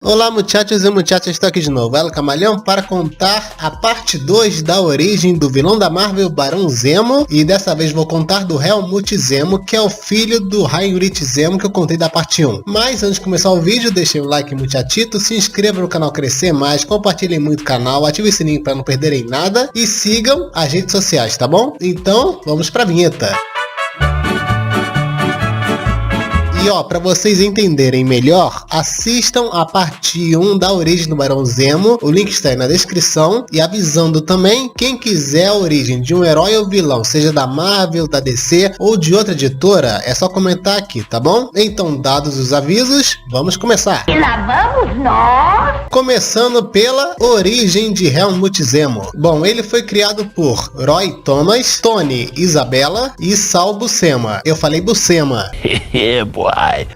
Olá muchachos e muchachas, estou aqui de novo, El Camaleão, para contar a parte 2 da origem do vilão da Marvel, Barão Zemo. E dessa vez vou contar do Helmut Zemo, que é o filho do Heinrich Zemo que eu contei da parte 1. Mas antes de começar o vídeo, deixem o like muchachito, se inscreva no canal Crescer Mais, compartilhem muito o canal, ativem o sininho para não perderem nada e sigam as redes sociais, tá bom? Então, vamos pra vinheta. E ó, pra vocês entenderem melhor, assistam a parte 1 da origem do Barão Zemo, o link está aí na descrição, e avisando também, quem quiser a origem de um herói ou vilão, seja da Marvel, da DC ou de outra editora, é só comentar aqui, tá bom? Então, dados os avisos, vamos começar! E lá vamos nós! Começando pela origem de Helmut Zemo. Bom, ele foi criado por Roy Thomas, Tony Isabella e Sal Buscema. Eu falei Buscema.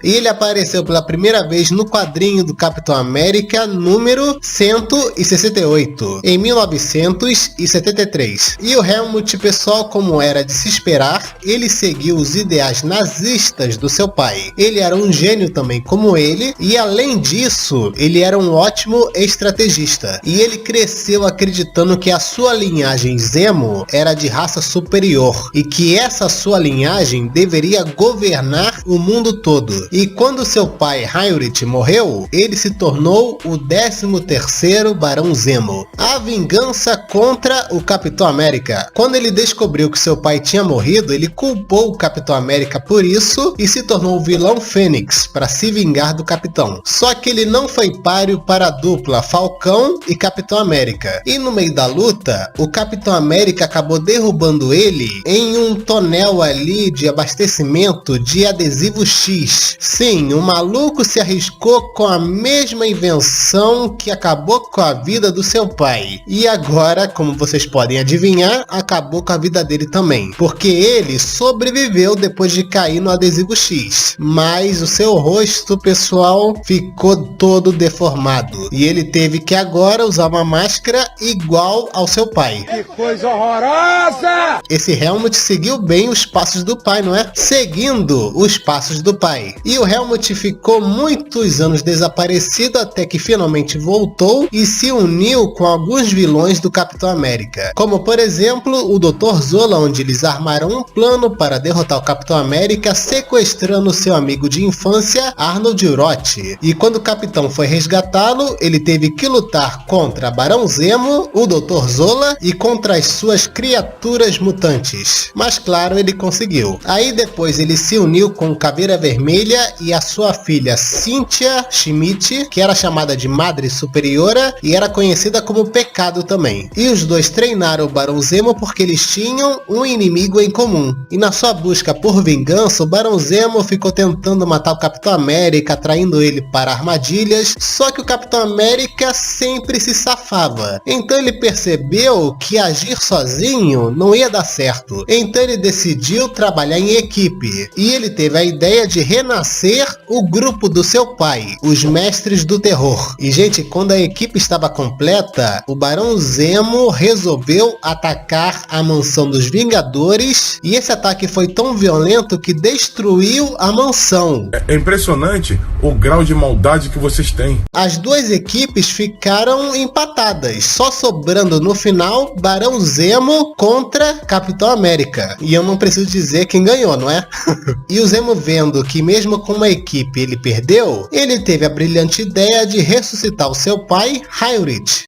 E ele apareceu pela primeira vez no quadrinho do Capitão América número 168, em 1973. E o Helmut, pessoal, como era de se esperar, ele seguiu os ideais nazistas do seu pai. Ele era um gênio também como ele, e além disso, ele era um ótimo estrategista. E ele cresceu acreditando que a sua linhagem Zemo era de raça superior, e que essa sua linhagem deveria governar o mundo todo. E quando seu pai Heinrich morreu, ele se tornou o 13º Barão Zemo. A vingança contra o Capitão América. Quando ele descobriu que seu pai tinha morrido, ele culpou o Capitão América por isso e se tornou o vilão Fênix para se vingar do Capitão. Só que ele não foi páreo para a dupla Falcão e Capitão América. E no meio da luta, o Capitão América acabou derrubando ele em um tonel ali de abastecimento de adesivo X. Sim, o maluco se arriscou com a mesma invenção que acabou com a vida do seu pai. E agora, como vocês podem adivinhar, acabou com a vida dele também. Porque ele sobreviveu depois de cair no adesivo X. Mas o seu rosto, pessoal, ficou todo deformado. E ele teve que agora usar uma máscara igual ao seu pai. Que coisa horrorosa! Esse Helmut seguiu bem os passos do pai, não é? Seguindo os passos do pai. E o Helmut ficou muitos anos desaparecido até que finalmente voltou e se uniu com alguns vilões do Capitão América. Como por exemplo o Dr. Zola, onde eles armaram um plano para derrotar o Capitão América sequestrando seu amigo de infância Arnold Roth. E quando o Capitão foi resgatá-lo, ele teve que lutar contra Barão Zemo, o Dr. Zola e contra as suas criaturas mutantes. Mas claro, ele conseguiu. Aí depois ele se uniu com o Caveira Vermelha e a sua filha Cynthia Schmidt, que era chamada de Madre Superiora e era conhecida como Pecado também. E os dois treinaram o Barão Zemo porque eles tinham um inimigo em comum. E na sua busca por vingança, o Barão Zemo ficou tentando matar o Capitão América, atraindo ele para armadilhas, só que o Capitão América sempre se safava. Então ele percebeu que agir sozinho não ia dar certo. Então ele decidiu trabalhar em equipe. E ele teve a ideia de renascer o grupo do seu pai, os Mestres do Terror. E gente, quando a equipe estava completa, o Barão Zemo resolveu atacar a mansão dos Vingadores e esse ataque foi tão violento que destruiu a mansão. É impressionante o grau de maldade que vocês têm. As duas equipes ficaram empatadas, só sobrando no final Barão Zemo contra Capitão América. E eu não preciso dizer quem ganhou, não é? E o Zemo, vendo que mesmo com uma equipe ele perdeu, ele teve a brilhante ideia de ressuscitar o seu pai, Heinrich.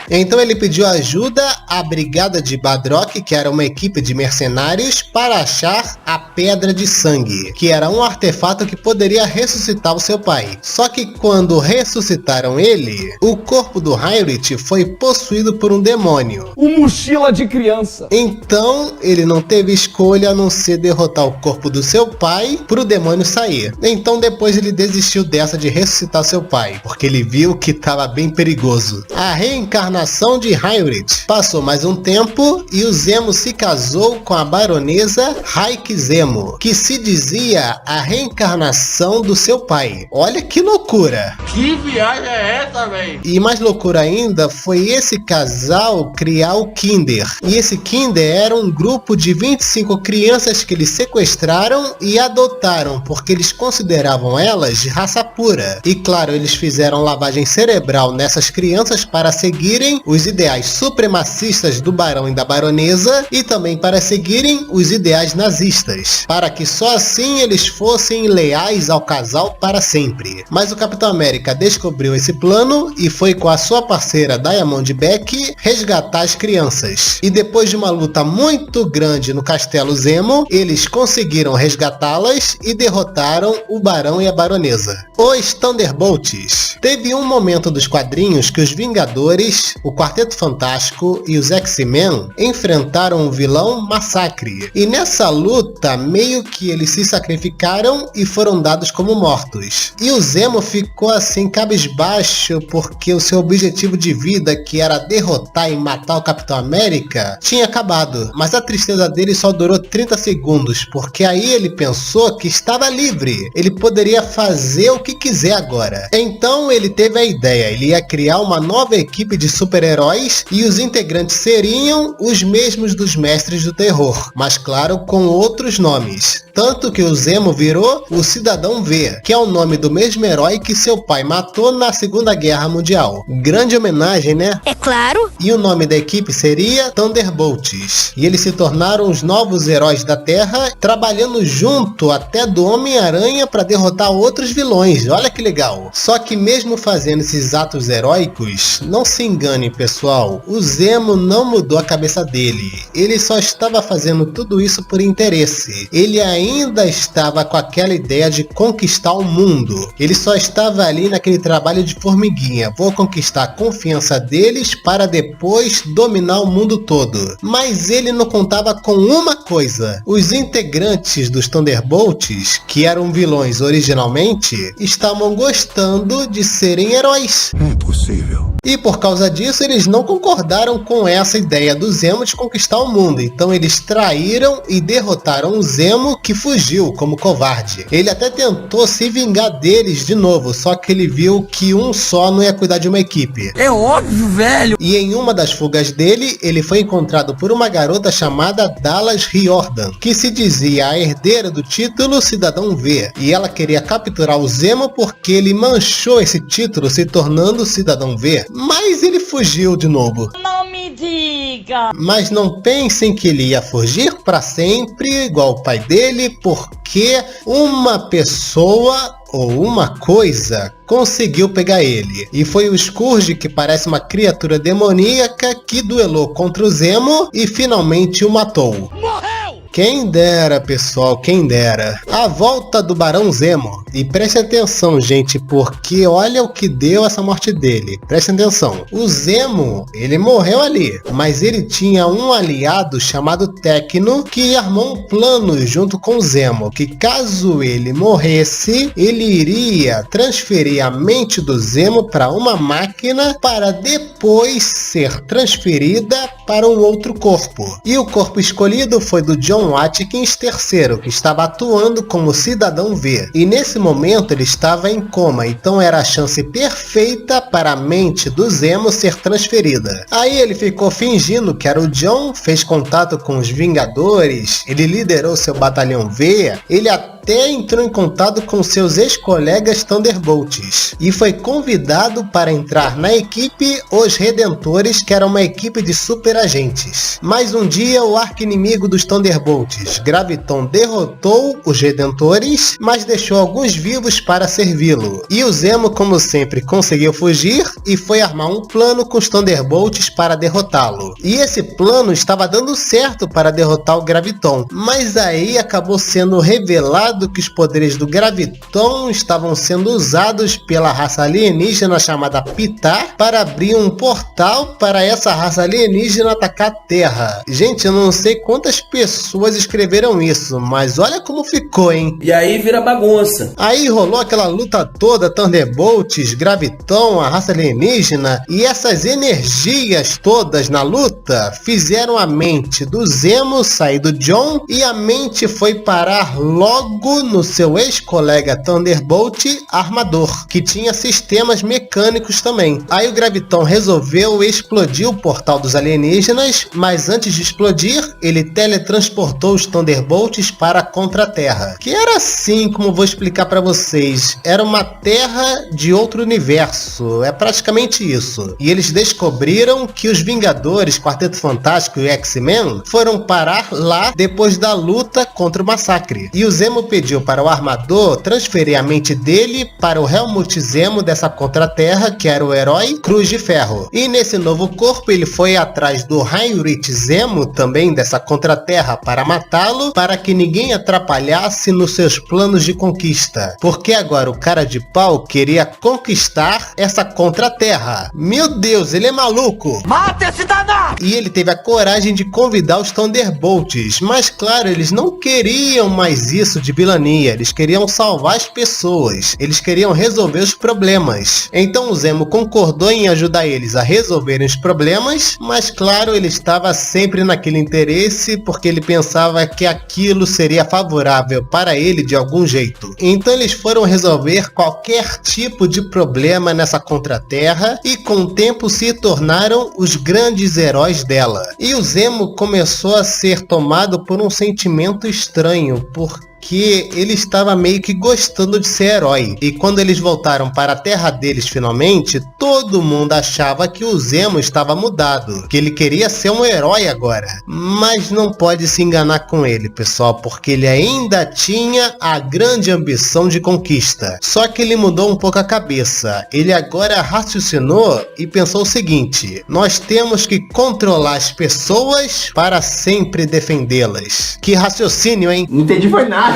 Então ele pediu ajuda à Brigada de Badrock, que era uma equipe de mercenários, para achar a Pedra de Sangue, que era um artefato que poderia ressuscitar o seu pai. Só que quando ressuscitaram ele, o corpo do Heinrich foi possuído por um demônio. Um mochila de criança. Então ele não teve escolha a não ser derrotar o corpo do seu pai para o demônio sair. Então depois ele desistiu dessa de ressuscitar seu pai, porque ele viu que estava bem perigoso. A reencarnação de Heinrich. Passou mais um tempo e o Zemo se casou com a baronesa Raik Zemo, que se dizia a reencarnação do seu pai. Olha que loucura! Que viagem é essa, velho? E mais loucura ainda foi esse casal criar o Kinder. E esse Kinder era um grupo de 25 crianças que eles sequestraram e adotaram, porque eles consideravam elas de raça pura. E claro, eles fizeram lavagem cerebral nessas crianças para seguirem os ideais supremacistas do barão e da baronesa e também para seguirem os ideais nazistas, para que só assim eles fossem leais ao casal para sempre. Mas o Capitão América descobriu esse plano e foi com a sua parceira Diamondback resgatar as crianças. E depois de uma luta muito grande no Castelo Zemo, eles conseguiram resgatá-las e derrotaram o barão e a baronesa. Os Thunderbolts. Teve um momento dos quadrinhos que os Vingadores, o Quarteto Fantástico e os X-Men enfrentaram o vilão Massacre. E nessa luta, meio que eles se sacrificaram e foram dados como mortos. E o Zemo ficou assim cabisbaixo porque o seu objetivo de vida, que era derrotar e matar o Capitão América, tinha acabado. Mas a tristeza dele só durou 30 segundos, porque aí ele pensou que estava livre. Ele poderia fazer o que quiser agora. Então ele teve a ideia, ele ia criar uma nova equipe de super-heróis e os integrantes seriam os mesmos dos Mestres do Terror, mas claro, com outros nomes. Tanto que o Zemo virou o Cidadão V, que é o nome do mesmo herói que seu pai matou na Segunda Guerra Mundial. Grande homenagem, né? É claro. E o nome da equipe seria Thunderbolts. E eles se tornaram os novos heróis da Terra, trabalhando junto até do Homem-Aranha para derrotar outros vilões. Olha que legal. Só que mesmo fazendo esses atos heróicos, não se engane, pessoal, o Zemo não mudou a cabeça dele. Ele só estava fazendo tudo isso por interesse. Ele ainda estava com aquela ideia de conquistar o mundo. Ele só estava ali naquele trabalho de formiguinha. Vou conquistar a confiança deles para depois dominar o mundo todo. Mas ele não contava com uma coisa. Os integrantes dos Thunderbolts, que eram vilões originalmente, estavam gostando de serem heróis. É impossível. E por causa disso, eles não concordaram com essa ideia do Zemo de conquistar o mundo. Então eles traíram e derrotaram o Zemo, que fugiu como covarde. Ele até tentou se vingar deles de novo, só que ele viu que um só não ia cuidar de uma equipe. É óbvio, velho. E em uma das fugas dele, ele foi encontrado por uma garota chamada Dallas Riordan, que se dizia a herdeira do título Cidadão V. E ela queria capturar o Zemo porque ele manchou esse título se tornando Cidadão V. Mas ele fugiu de novo. Não me diga. Mas não pensem que ele ia fugir para sempre, igual o pai dele, porque uma pessoa ou uma coisa conseguiu pegar ele. E foi o Scourge, que parece uma criatura demoníaca, que duelou contra o Zemo e finalmente o matou. Morreu! Quem dera, pessoal, quem dera. A volta do Barão Zemo. E preste atenção, gente, porque olha o que deu essa morte dele. Preste atenção. O Zemo, ele morreu ali, mas ele tinha um aliado chamado Tecno, que armou um plano junto com o Zemo, que caso ele morresse, ele iria transferir a mente do Zemo para uma máquina para depois ser transferida para um outro corpo. E o corpo escolhido foi do John Watkins III, que estava atuando como Cidadão V. E nesse momento ele estava em coma, então era a chance perfeita para a mente do Zemo ser transferida. Aí ele ficou fingindo que era o John, fez contato com os Vingadores, ele liderou seu Batalhão V, ele até entrou em contato com seus ex-colegas Thunderbolts e foi convidado para entrar na equipe Os Redentores, que era uma equipe de super agentes. Mas um dia o arqui-inimigo dos Thunderbolts, Graviton, derrotou os Redentores, mas deixou alguns vivos para servi-lo. E o Zemo, como sempre, conseguiu fugir e foi armar um plano com os Thunderbolts para derrotá-lo. E esse plano estava dando certo para derrotar o Graviton, mas aí acabou sendo revelado que os poderes do Graviton estavam sendo usados pela raça alienígena chamada Pitar para abrir um portal para essa raça alienígena atacar a Terra. Gente, eu não sei quantas pessoas escreveram isso, mas olha como ficou, hein? E aí vira bagunça. Aí rolou aquela luta toda, Thunderbolts, Graviton, a raça alienígena, e essas energias todas na luta fizeram a mente do Zemo sair do John e a mente foi parar logo fogo no seu ex-colega Thunderbolt armador, que tinha sistemas mecânicos também. Aí o Gravitão resolveu explodir o portal dos alienígenas, mas antes de explodir, ele teletransportou os Thunderbolts para a Contra-Terra, que era assim como vou explicar para vocês, era uma terra de outro universo, é praticamente isso. E eles descobriram que os Vingadores, Quarteto Fantástico e X-Men foram parar lá depois da luta contra o massacre. E o Zemo pediu para o armador transferir a mente dele para o Helmut Zemo dessa Contra-Terra, que era o herói Cruz de Ferro. E nesse novo corpo ele foi atrás do Heinrich Zemo, também dessa Contra-Terra, para matá-lo, para que ninguém atrapalhasse nos seus planos de conquista. Porque agora o cara de pau queria conquistar essa Contra-Terra. Meu Deus, ele é maluco! Mata esse danado! E ele teve a coragem de convidar os Thunderbolts, mas claro, eles não queriam mais isso de vilania, eles queriam salvar as pessoas, eles queriam resolver os problemas. Então o Zemo concordou em ajudar eles a resolverem os problemas, mas claro, ele estava sempre naquele interesse porque ele pensava que aquilo seria favorável para ele de algum jeito. Então eles foram resolver qualquer tipo de problema nessa Contra-Terra e com o tempo se tornaram os grandes heróis dela. E o Zemo começou a ser tomado por um sentimento estranho, porque ele estava meio que gostando de ser herói. E quando eles voltaram para a terra deles finalmente, todo mundo achava que o Zemo estava mudado, que ele queria ser um herói agora. Mas não pode se enganar com ele, pessoal, porque ele ainda tinha a grande ambição de conquista. Só que ele mudou um pouco a cabeça. Ele agora raciocinou e pensou o seguinte: nós temos que controlar as pessoas para sempre defendê-las. Que raciocínio, hein? Não entendi foi nada.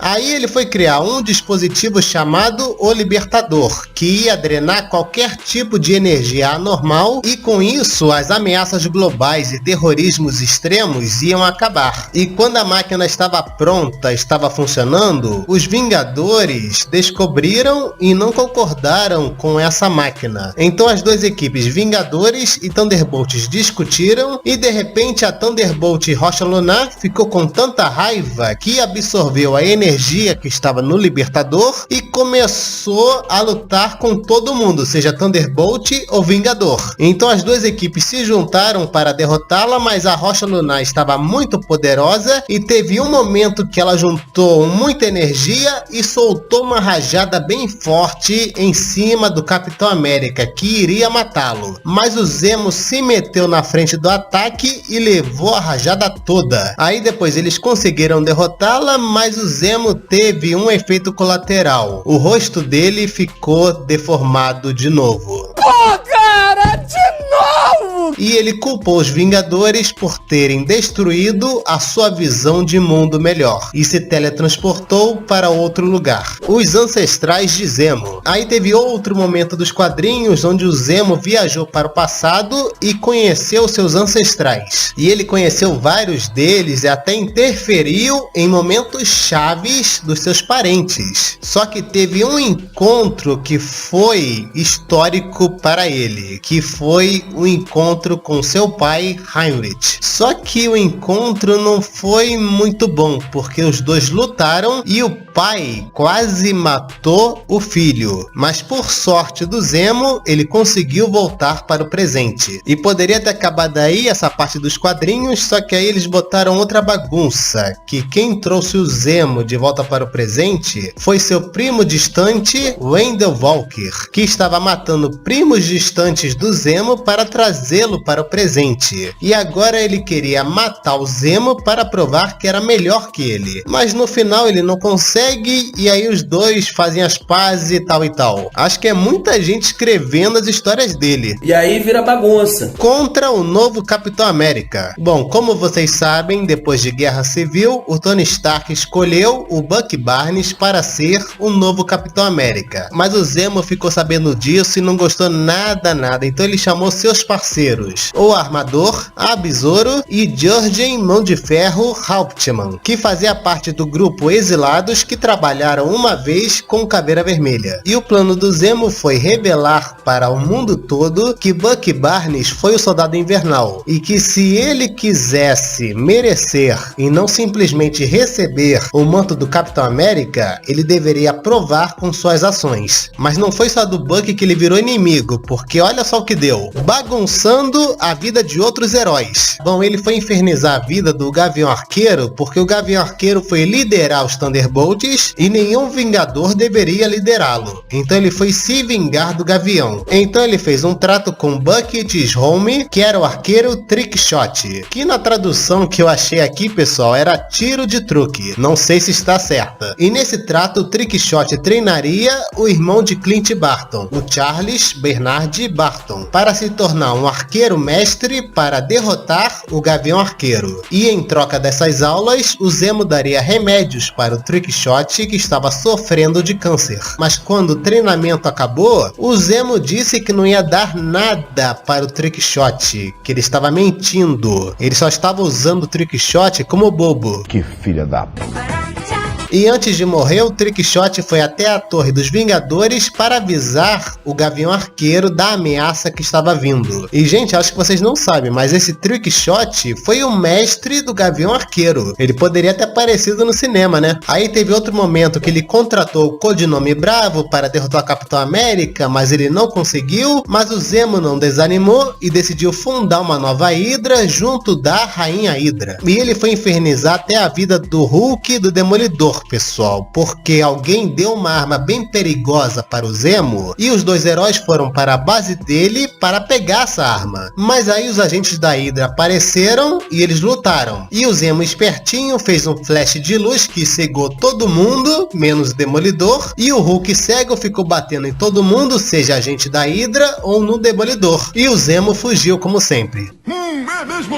Aí ele foi criar um dispositivo chamado o Libertador, que ia drenar qualquer tipo de energia anormal e com isso as ameaças globais e terrorismos extremos iam acabar. E quando a máquina estava pronta, estava funcionando, os Vingadores descobriram e não concordaram com essa máquina. Então as duas equipes Vingadores e Thunderbolts discutiram e de repente a Thunderbolt Rocha Lunar ficou com tanta raiva que absorveu a energia que estava no Libertador e começou a lutar com todo mundo, seja Thunderbolt ou Vingador. Então as duas equipes se juntaram para derrotá-la, mas a Rocha Lunar estava muito poderosa e teve um momento que ela juntou muita energia e soltou uma rajada bem forte em cima do Capitão América, que iria matá-lo. Mas o Zemo se meteu na frente do ataque e levou a rajada toda. Aí depois eles conseguiram derrotá-la, mas o Zemo teve um efeito colateral. O rosto dele ficou deformado de novo. Pô, cara, de novo! E ele culpou os Vingadores por terem destruído a sua visão de mundo melhor e se teletransportou para outro lugar. Os ancestrais de Zemo. Aí teve outro momento dos quadrinhos onde o Zemo viajou para o passado e conheceu seus ancestrais. E ele conheceu vários deles e até interferiu em momentos chaves dos seus parentes. Só que teve um encontro que foi histórico para ele, que foi o encontro com seu pai Heinrich. Só que o encontro não foi muito bom, porque os dois lutaram e o pai quase matou o filho. Mas por sorte do Zemo, ele conseguiu voltar para o presente. E poderia ter acabado aí essa parte dos quadrinhos, só que aí eles botaram outra bagunça, que quem trouxe o Zemo de volta para o presente foi seu primo distante, Wendell Walker, que estava matando primos distantes do Zemo para trazê-lo para o presente. E agora ele queria matar o Zemo para provar que era melhor que ele. Mas no final ele não consegue e aí os dois fazem as pazes e tal e tal. Acho que é muita gente escrevendo as histórias dele. E aí vira bagunça. Contra o novo Capitão América. Bom, como vocês sabem, depois de Guerra Civil, o Tony Stark escolheu o Bucky Barnes para ser o novo Capitão América. Mas o Zemo ficou sabendo disso e não gostou nada. Então ele chamou seus parceiros, arqueiros, o Armador, a Besouro e Jurgen Mão de Ferro Hauptmann, que fazia parte do grupo Exilados que trabalharam uma vez com o Caveira Vermelha. E o plano do Zemo foi revelar para o mundo todo que Bucky Barnes foi o Soldado Invernal e que se ele quisesse merecer e não simplesmente receber o manto do Capitão América, ele deveria provar com suas ações. Mas não foi só do Bucky que ele virou inimigo, porque olha só o que deu, bagunçando a vida de outros heróis. Bom, ele foi infernizar a vida do Gavião Arqueiro, porque o Gavião Arqueiro foi liderar os Thunderbolts e nenhum Vingador deveria liderá-lo. Então ele foi se vingar do Gavião. Então ele fez um trato com Bucky Chisholm, que era o arqueiro Trickshot, que na tradução que eu achei aqui, pessoal, era tiro de truque. Não sei se está certa. E nesse trato, o Trickshot treinaria o irmão de Clint Barton, o Charles Bernard Barton, para se tornar um arqueiro mestre para derrotar o Gavião Arqueiro. E em troca dessas aulas, o Zemo daria remédios para o Trickshot, que estava sofrendo de câncer. Mas quando o treinamento acabou, o Zemo disse que não ia dar nada para o Trickshot, que ele estava mentindo. Ele só estava usando o Trickshot como bobo. Que filha da... E antes de morrer, o Trickshot foi até a Torre dos Vingadores para avisar o Gavião Arqueiro da ameaça que estava vindo. E gente, acho que vocês não sabem, mas esse Trickshot foi o mestre do Gavião Arqueiro. Ele poderia ter aparecido no cinema, né? Aí teve outro momento que ele contratou o Codinome Bravo para derrotar o Capitão América, mas ele não conseguiu. Mas o Zemo não desanimou e decidiu fundar uma nova Hydra junto da Rainha Hydra. E ele foi infernizar até a vida do Hulk e do Demolidor, pessoal, porque alguém deu uma arma bem perigosa para o Zemo e os dois heróis foram para a base dele para pegar essa arma. Mas aí os agentes da Hydra apareceram e eles lutaram. E o Zemo espertinho fez um flash de luz que cegou todo mundo, menos o Demolidor, e o Hulk cego ficou batendo em todo mundo, seja agente da Hydra ou no Demolidor. E o Zemo fugiu como sempre. É mesmo?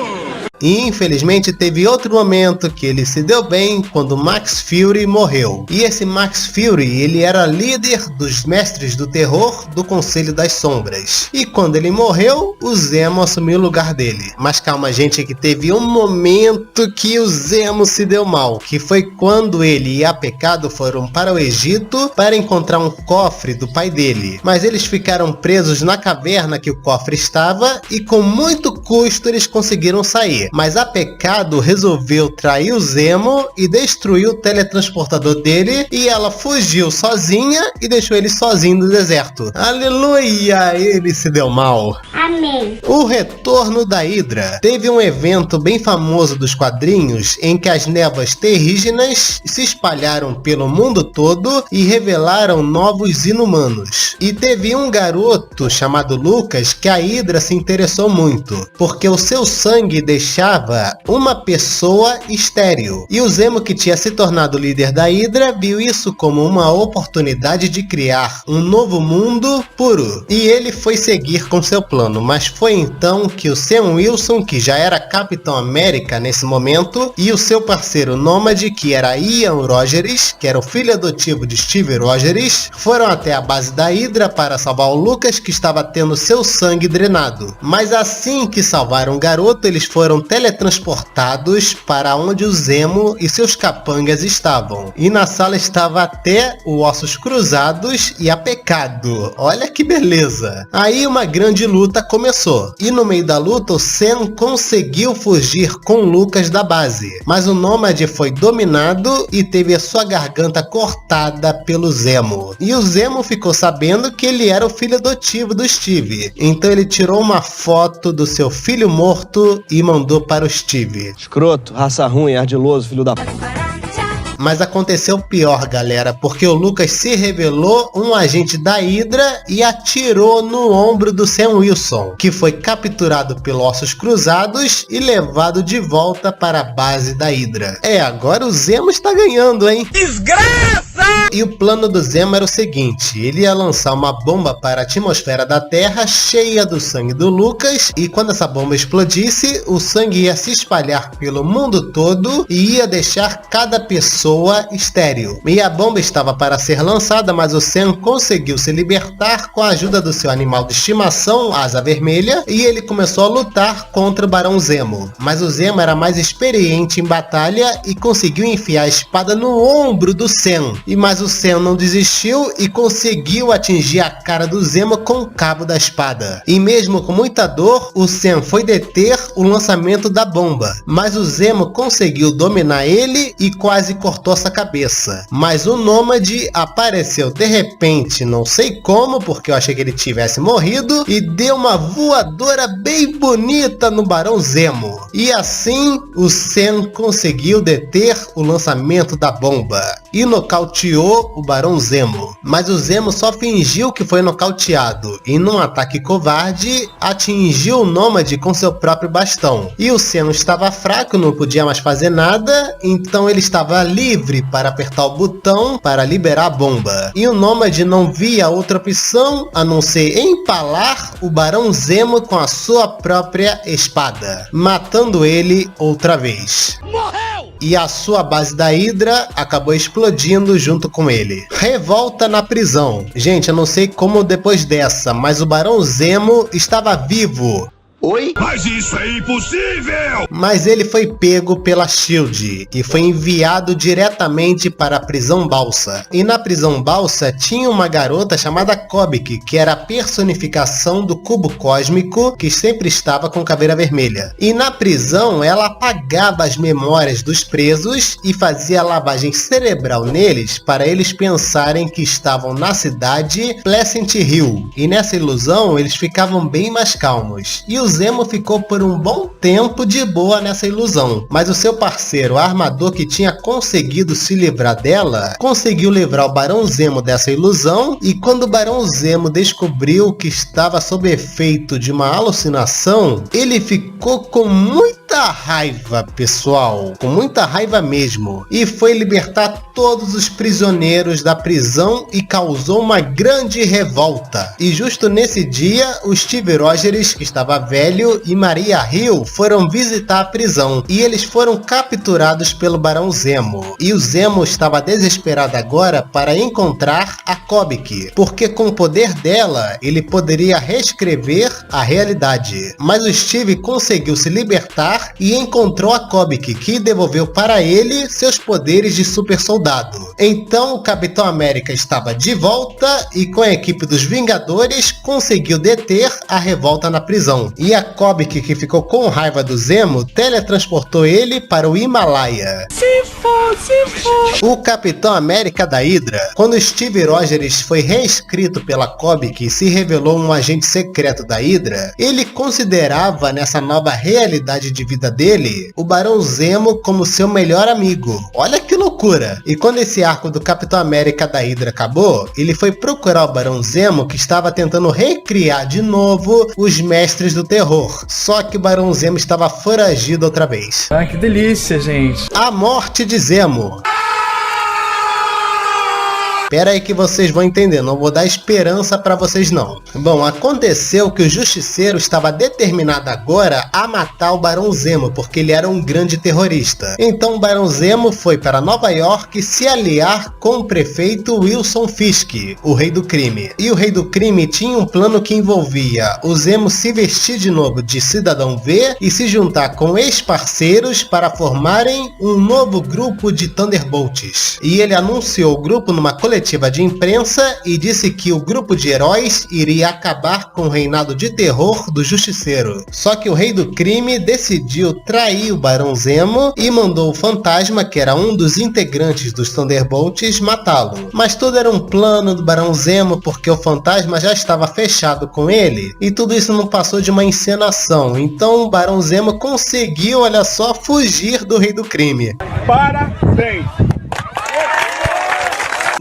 E infelizmente teve outro momento que ele se deu bem quando Max Fury morreu. E esse Max Fury, ele era líder dos Mestres do Terror do Conselho das Sombras. E quando ele morreu, o Zemo assumiu o lugar dele. Mas calma gente, que teve um momento que o Zemo se deu mal, que foi quando ele e a Pecado foram para o Egito para encontrar um cofre do pai dele. Mas eles ficaram presos na caverna que o cofre estava e com muito custo eles conseguiram sair. Mas a Pecado resolveu trair o Zemo e destruiu o teletransportador dele e ela fugiu sozinha e deixou ele sozinho no deserto. Aleluia! Ele se deu mal. Amém. O retorno da Hydra. Teve um evento bem famoso dos quadrinhos em que as névoas terrígenas se espalharam pelo mundo todo e revelaram novos inumanos. E teve um garoto chamado Lucas que a Hydra se interessou muito, porque o seu sangue deixava uma pessoa estéril. E o Zemo, que tinha se tornado líder da Hydra, viu isso como uma oportunidade de criar um novo mundo puro. E ele foi seguir com seu plano, mas foi então que o Sam Wilson, que já era Capitão América nesse momento, e o seu parceiro nômade, que era Ian Rogers, que era o filho adotivo de Steve Rogers, foram até a base da Hydra para salvar o Lucas, que estava tendo seu sangue drenado. Mas assim que salvaram o garoto, eles foram teletransportados para onde o Zemo e seus capangas estavam. E na sala estava até o Ossos Cruzados e a Pecado. Olha que beleza! Aí uma grande luta começou. E no meio da luta, o Sam conseguiu fugir com o Lucas da base. Mas o Nômade foi dominado e teve a sua garganta cortada pelo Zemo. E o Zemo ficou sabendo que ele era o filho adotivo do Steve. Então ele tirou uma foto do seu filho morto e mandou para o Steve. Escroto, raça ruim, ardiloso, filho da p... Mas aconteceu o pior, galera, porque o Lucas se revelou um agente da Hydra e atirou no ombro do Sam Wilson, que foi capturado pelos Ossos Cruzados e levado de volta para a base da Hydra. Agora o Zemo está ganhando, hein? Desgraça! E o plano do Zemo era o seguinte: ele ia lançar uma bomba para a atmosfera da Terra cheia do sangue do Lucas, e quando essa bomba explodisse, o sangue ia se espalhar pelo mundo todo e ia deixar cada pessoa pessoa estéril. E a bomba estava para ser lançada, mas o Sam conseguiu se libertar com a ajuda do seu animal de estimação, Asa Vermelha, e ele começou a lutar contra o Barão Zemo. Mas o Zemo era mais experiente em batalha e conseguiu enfiar a espada no ombro do Sam. Mas o Sam não desistiu e conseguiu atingir a cara do Zemo com o cabo da espada. E mesmo com muita dor, o Sam foi deter o lançamento da bomba. Mas o Zemo conseguiu dominar ele e quase cortou sua cabeça. Mas o Nômade apareceu de repente, não sei como, porque eu achei que ele tivesse morrido, e deu uma voadora bem bonita no Barão Zemo. E assim, o Sam conseguiu deter o lançamento da bomba e nocauteou o Barão Zemo. Mas o Zemo só fingiu que foi nocauteado e num ataque covarde atingiu o Nômade com seu próprio bastão. E o Sam estava fraco, não podia mais fazer nada, então ele estava livre para apertar o botão para liberar a bomba. E o Nômade não via outra opção a não ser empalar o Barão Zemo com a sua própria espada, matando ele outra vez. E a sua base da Hydra acabou explodindo junto com ele. Revolta na prisão. Gente, eu não sei como depois dessa, mas o Barão Zemo estava vivo. Oi? Mas isso é impossível! Mas ele foi pego pela SHIELD e foi enviado diretamente para a prisão Balsa. E na prisão Balsa tinha uma garota chamada Kobik, que era a personificação do cubo cósmico que sempre estava com caveira vermelha. E na prisão ela apagava as memórias dos presos e fazia lavagem cerebral neles para eles pensarem que estavam na cidade Pleasant Hill. E nessa ilusão eles ficavam bem mais calmos. E o Zemo ficou por um bom tempo de boa nessa ilusão, mas o seu parceiro, o armador que tinha conseguido se livrar dela, conseguiu livrar o Barão Zemo dessa ilusão, e quando o Barão Zemo descobriu que estava sob efeito de uma alucinação, ele ficou com muita raiva, pessoal, com muita raiva mesmo, e foi libertar todos os prisioneiros da prisão e causou uma grande revolta. E justo nesse dia, o Steve Rogers, que estava velho, e Maria Hill foram visitar a prisão, e eles foram capturados pelo Barão Zemo. E o Zemo estava desesperado agora para encontrar a Kobik, porque com o poder dela, ele poderia reescrever a realidade. Mas o Steve conseguiu se libertar e encontrou a Kobik, que devolveu para ele seus poderes de super soldado. Então o Capitão América estava de volta e com a equipe dos Vingadores conseguiu deter a revolta na prisão. E a Kobik, que ficou com raiva do Zemo, teletransportou ele para o Himalaia. O Capitão América da Hydra, quando Steve Rogers foi reescrito pela Kobik e se revelou um agente secreto da Hydra, ele considerava nessa nova realidade de vida dele o Barão Zemo como seu melhor amigo. Olha que loucura! E quando esse arco do Capitão América da Hydra acabou, ele foi procurar o Barão Zemo, que estava tentando recriar de novo os Mestres do Terror. Só que o Barão Zemo estava foragido outra vez. Ah, que delícia, gente. A morte de Zemo. Pera aí que vocês vão entender, não vou dar esperança pra vocês não. Bom, aconteceu que o Justiceiro estava determinado agora a matar o Barão Zemo, porque ele era um grande terrorista. Então o Barão Zemo foi para Nova York se aliar com o prefeito Wilson Fisk, o Rei do Crime. E o Rei do Crime tinha um plano que envolvia o Zemo se vestir de novo de Cidadão V e se juntar com ex-parceiros para formarem um novo grupo de Thunderbolts. E ele anunciou o grupo numa coletiva de imprensa e disse que o grupo de heróis iria acabar com o reinado de terror do Justiceiro. Só que o Rei do Crime decidiu trair o Barão Zemo e mandou o Fantasma, que era um dos integrantes dos Thunderbolts, matá-lo. Mas tudo era um plano do Barão Zemo, porque o Fantasma já estava fechado com ele, e tudo isso não passou de uma encenação. Então o Barão Zemo conseguiu, olha só, fugir do Rei do Crime. Parabéns!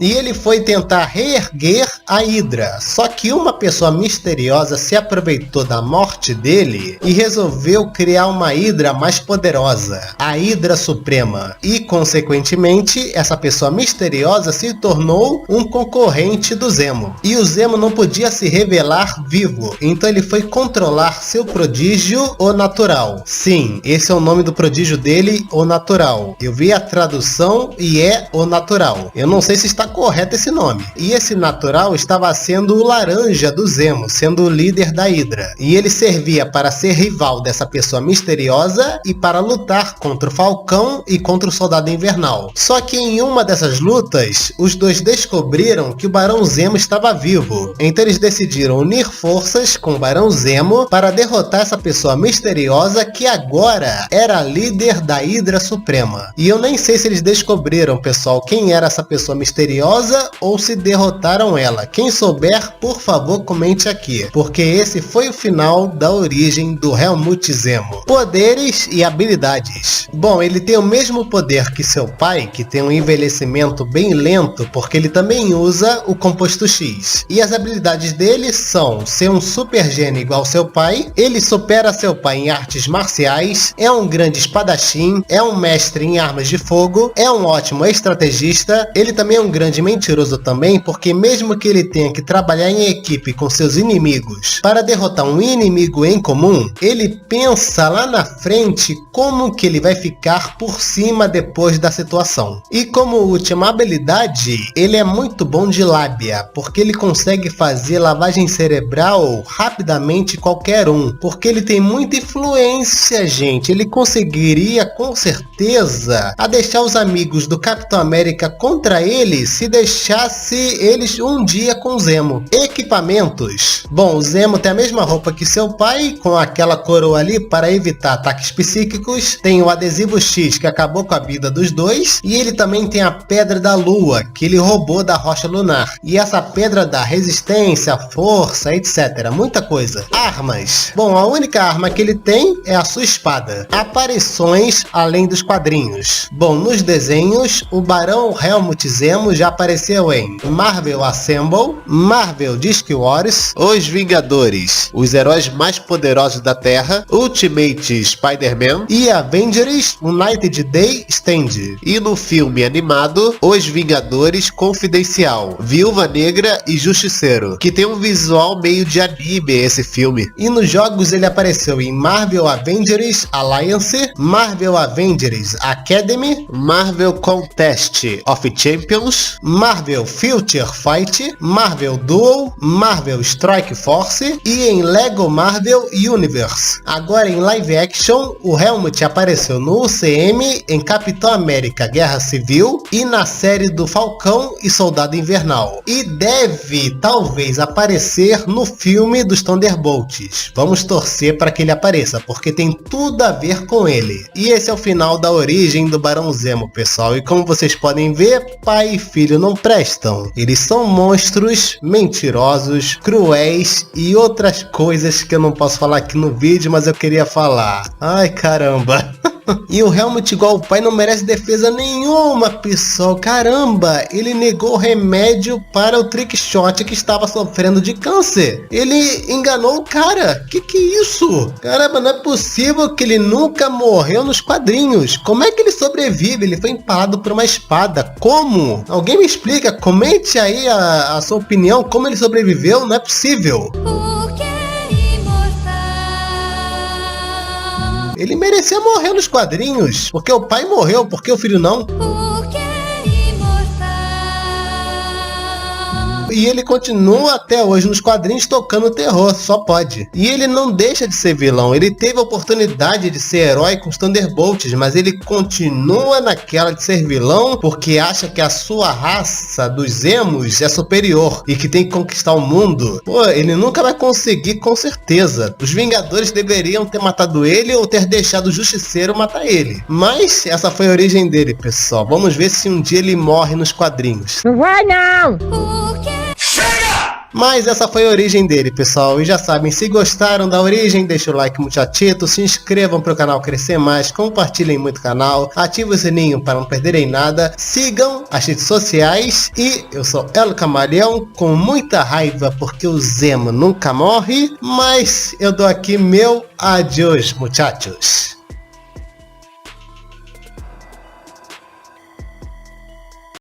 E ele foi tentar reerguer a Hydra. Só que uma pessoa misteriosa se aproveitou da morte dele e resolveu criar uma Hydra mais poderosa, a Hydra Suprema. E, consequentemente, essa pessoa misteriosa se tornou um concorrente do Zemo. E o Zemo não podia se revelar vivo, então ele foi controlar seu prodígio, o Natural. Sim, esse é o nome do prodígio dele, o Natural. Eu vi a tradução e é o Natural. Eu não sei se está correto esse nome. E esse Natural estava sendo o laranja do Zemo, sendo o líder da Hydra. E ele servia para ser rival dessa pessoa misteriosa e para lutar contra o Falcão e contra o Soldado Invernal. Só que em uma dessas lutas, os dois descobriram que o Barão Zemo estava vivo. Então eles decidiram unir forças com o Barão Zemo para derrotar essa pessoa misteriosa que agora era a líder da Hydra Suprema. E eu nem sei se eles descobriram, pessoal, quem era essa pessoa misteriosa ou se derrotaram ela. Quem souber, por favor, comente aqui, porque esse foi o final da origem do Helmut Zemo. Poderes e habilidades. Bom, ele tem o mesmo poder que seu pai, que tem um envelhecimento bem lento, porque ele também usa o composto X. E as habilidades dele são ser um super gênio igual seu pai, ele supera seu pai em artes marciais, é um grande espadachim, é um mestre em armas de fogo, é um ótimo estrategista, ele também é um grande mentiroso também, porque mesmo que ele tenha que trabalhar em equipe com seus inimigos para derrotar um inimigo em comum, ele pensa lá na frente como que ele vai ficar por cima depois da situação. E como última habilidade, ele é muito bom de lábia, porque ele consegue fazer lavagem cerebral rapidamente qualquer um, porque ele tem muita influência, gente. Ele conseguiria com certeza a deixar os amigos do Capitão América contra ele se deixasse eles um dia com o Zemo. Equipamentos. Bom, o Zemo tem a mesma roupa que seu pai, com aquela coroa ali para evitar ataques psíquicos, tem o adesivo X que acabou com a vida dos dois, e ele também tem a Pedra da Lua, que ele roubou da Rocha Lunar. E essa pedra dá resistência, força, etc. Muita coisa. Armas. Bom, a única arma que ele tem é a sua espada. Aparições além dos quadrinhos. Bom, nos desenhos, o Barão Helmut Zemo já apareceu em Marvel Assemble, Marvel Disc Wars, Os Vingadores, os heróis mais poderosos da Terra, Ultimate Spider-Man e Avengers United Day Stand. E no filme animado, Os Vingadores Confidencial, Viúva Negra e Justiceiro, que tem um visual meio de anime esse filme. E nos jogos ele apareceu em Marvel Avengers Alliance, Marvel Avengers Academy, Marvel Contest of Champions, Marvel Future Fight, Marvel Duel, Marvel Strike Force e em Lego Marvel Universe. Agora em live action, o Helmut apareceu no UCM, em Capitão América Guerra Civil e na série do Falcão e Soldado Invernal. E deve, talvez, aparecer no filme dos Thunderbolts. Vamos torcer para que ele apareça, porque tem tudo a ver com ele. E esse é o final da origem do Barão Zemo, pessoal. E como vocês podem ver, pai e filho não prestam. Eles são monstros, mentirosos, cruéis e outras coisas que eu não posso falar aqui no vídeo, mas eu queria falar. Ai, caramba. E o Helmut, igual o pai, não merece defesa nenhuma, pessoal. Caramba, ele negou remédio para o Trickshot que estava sofrendo de câncer. Ele enganou o cara. Que é isso? Caramba, não é possível que ele nunca morreu nos quadrinhos. Como é que ele sobrevive? Ele foi empalado por uma espada. Como? Alguém me explica? Comente aí a sua opinião. Como ele sobreviveu? Não é possível. Ele merecia morrer nos quadrinhos, porque o pai morreu, porque o filho não. E ele continua até hoje nos quadrinhos tocando terror, só pode. E ele não deixa de ser vilão, ele teve a oportunidade de ser herói com os Thunderbolts, mas ele continua naquela de ser vilão, porque acha que a sua raça dos Zemos é superior e que tem que conquistar o mundo. Pô, ele nunca vai conseguir, com certeza. Os Vingadores deveriam ter matado ele ou ter deixado o Justiceiro matar ele. Mas essa foi a origem dele, pessoal. Vamos ver se um dia ele morre nos quadrinhos. Não vai não! Mas essa foi a origem dele, pessoal. E já sabem, se gostaram da origem, deixa o like muchachito, se inscrevam para o canal crescer mais, compartilhem muito o canal, ativem o sininho para não perderem nada, sigam as redes sociais e eu sou El Camaleão com muita raiva porque o Zemo nunca morre, mas eu dou aqui meu adiós, muchachos.